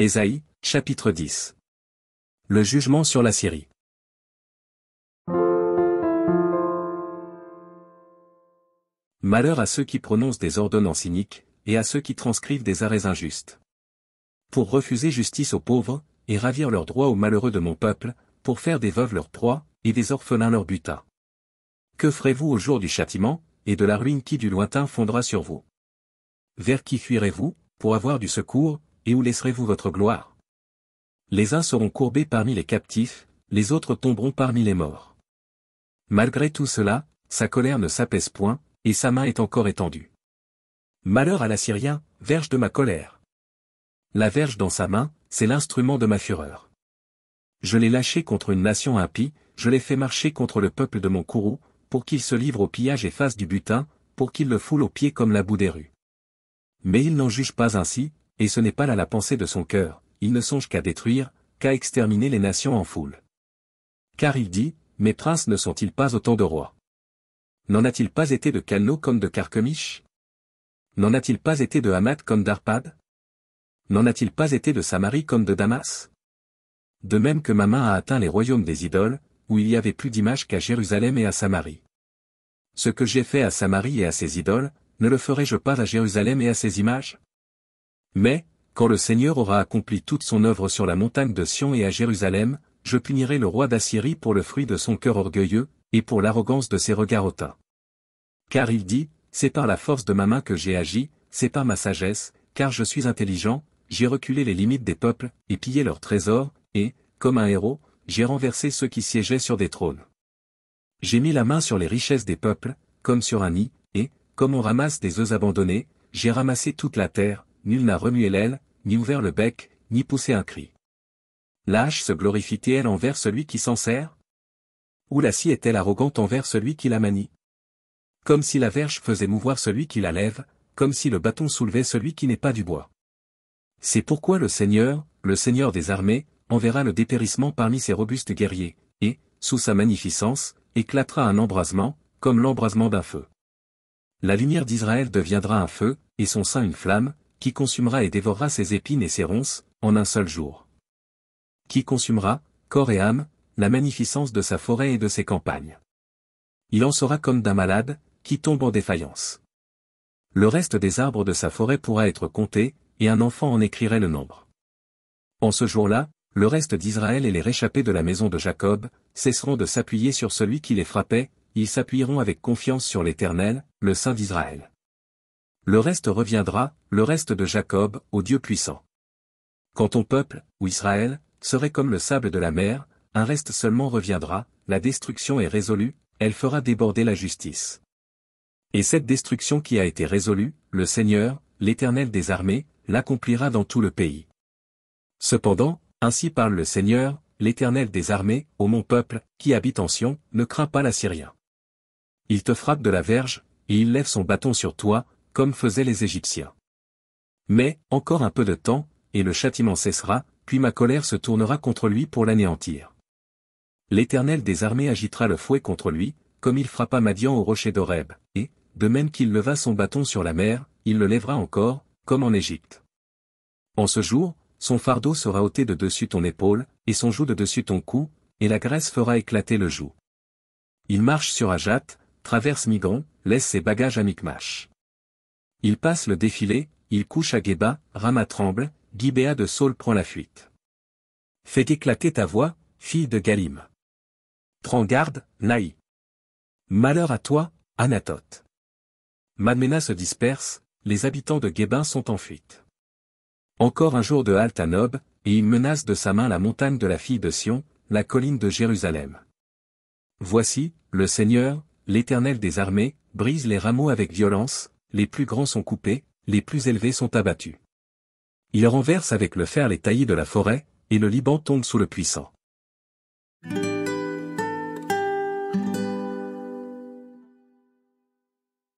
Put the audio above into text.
Ésaïe, chapitre 10. Le jugement sur la Syrie. Malheur à ceux qui prononcent des ordonnances iniques, et à ceux qui transcrivent des arrêts injustes. Pour refuser justice aux pauvres, et ravir leurs droits aux malheureux de mon peuple, pour faire des veuves leur proie, et des orphelins leur butin. Que ferez-vous au jour du châtiment, et de la ruine qui du lointain fondra sur vous? Vers qui fuirez-vous, pour avoir du secours, et où laisserez-vous votre gloire? Les uns seront courbés parmi les captifs, les autres tomberont parmi les morts. Malgré tout cela, sa colère ne s'apaise point, et sa main est encore étendue. Malheur à l'Assyrien, verge de ma colère. La verge dans sa main, c'est l'instrument de ma fureur. Je l'ai lâché contre une nation impie, je l'ai fait marcher contre le peuple de mon courroux, pour qu'il se livre au pillage et fasse du butin, pour qu'il le foule aux pieds comme la boue des rues. Mais il n'en juge pas ainsi, et ce n'est pas là la pensée de son cœur, il ne songe qu'à détruire, qu'à exterminer les nations en foule. Car il dit, mes princes ne sont-ils pas autant de rois? N'en a-t-il pas été de Calno comme de Carchemish? N'en a-t-il pas été de Hamath comme d'Arpad? N'en a-t-il pas été de Samarie comme de Damas? De même que ma main a atteint les royaumes des idoles, où il y avait plus d'images qu'à Jérusalem et à Samarie. Ce que j'ai fait à Samarie et à ses idoles, ne le ferai-je pas à Jérusalem et à ses images? Mais, quand le Seigneur aura accompli toute son œuvre sur la montagne de Sion et à Jérusalem, je punirai le roi d'Assyrie pour le fruit de son cœur orgueilleux, et pour l'arrogance de ses regards hautains. Car il dit, c'est par la force de ma main que j'ai agi, c'est par ma sagesse, car je suis intelligent, j'ai reculé les limites des peuples, et pillé leurs trésors, et, comme un héros, j'ai renversé ceux qui siégeaient sur des trônes. J'ai mis la main sur les richesses des peuples, comme sur un nid, et, comme on ramasse des œufs abandonnés, j'ai ramassé toute la terre, nul n'a remué l'aile, ni ouvert le bec, ni poussé un cri. La hache se glorifie-t-elle envers celui qui s'en sert? Ou la scie est-elle arrogante envers celui qui la manie? Comme si la verge faisait mouvoir celui qui la lève, comme si le bâton soulevait celui qui n'est pas du bois. C'est pourquoi le Seigneur des armées, enverra le dépérissement parmi ses robustes guerriers, et, sous sa magnificence, éclatera un embrasement, comme l'embrasement d'un feu. La lumière d'Israël deviendra un feu, et son sein une flamme, qui consumera et dévorera ses épines et ses ronces, en un seul jour. Qui consumera, corps et âme, la magnificence de sa forêt et de ses campagnes. Il en sera comme d'un malade, qui tombe en défaillance. Le reste des arbres de sa forêt pourra être compté, et un enfant en écrirait le nombre. En ce jour-là, le reste d'Israël et les réchappés de la maison de Jacob, cesseront de s'appuyer sur celui qui les frappait, ils s'appuieront avec confiance sur l'Éternel, le Saint d'Israël. Le reste reviendra, le reste de Jacob, au Dieu puissant. Quand ton peuple, ou Israël, serait comme le sable de la mer, un reste seulement reviendra, la destruction est résolue, elle fera déborder la justice. Et cette destruction qui a été résolue, le Seigneur, l'Éternel des armées, l'accomplira dans tout le pays. Cependant, ainsi parle le Seigneur, l'Éternel des armées, ô mon peuple, qui habite en Sion, ne crains pas l'Assyrien. Il te frappe de la verge, et il lève son bâton sur toi, comme faisaient les Égyptiens. Mais, encore un peu de temps, et le châtiment cessera, puis ma colère se tournera contre lui pour l'anéantir. L'Éternel des armées agitera le fouet contre lui, comme il frappa Madian au rocher d'Horeb, et, de même qu'il leva son bâton sur la mer, il le lèvera encore, comme en Égypte. En ce jour, son fardeau sera ôté de dessus ton épaule, et son joug de dessus ton cou, et la graisse fera éclater le joug. Il marche sur Ajat, traverse Migron, laisse ses bagages à Micmash. Il passe le défilé, il couche à Géba, Rama tremble, Gibéa de Saul prend la fuite. Fais éclater ta voix, fille de Galim. Prends garde, Naï. Malheur à toi, Anathoth. Madmena se disperse, les habitants de Guébin sont en fuite. Encore un jour de halte à Nob, et il menace de sa main la montagne de la fille de Sion, la colline de Jérusalem. Voici, le Seigneur, l'Éternel des armées, brise les rameaux avec violence, les plus grands sont coupés, les plus élevés sont abattus. Il renverse avec le fer les taillis de la forêt, et le Liban tombe sous le puissant.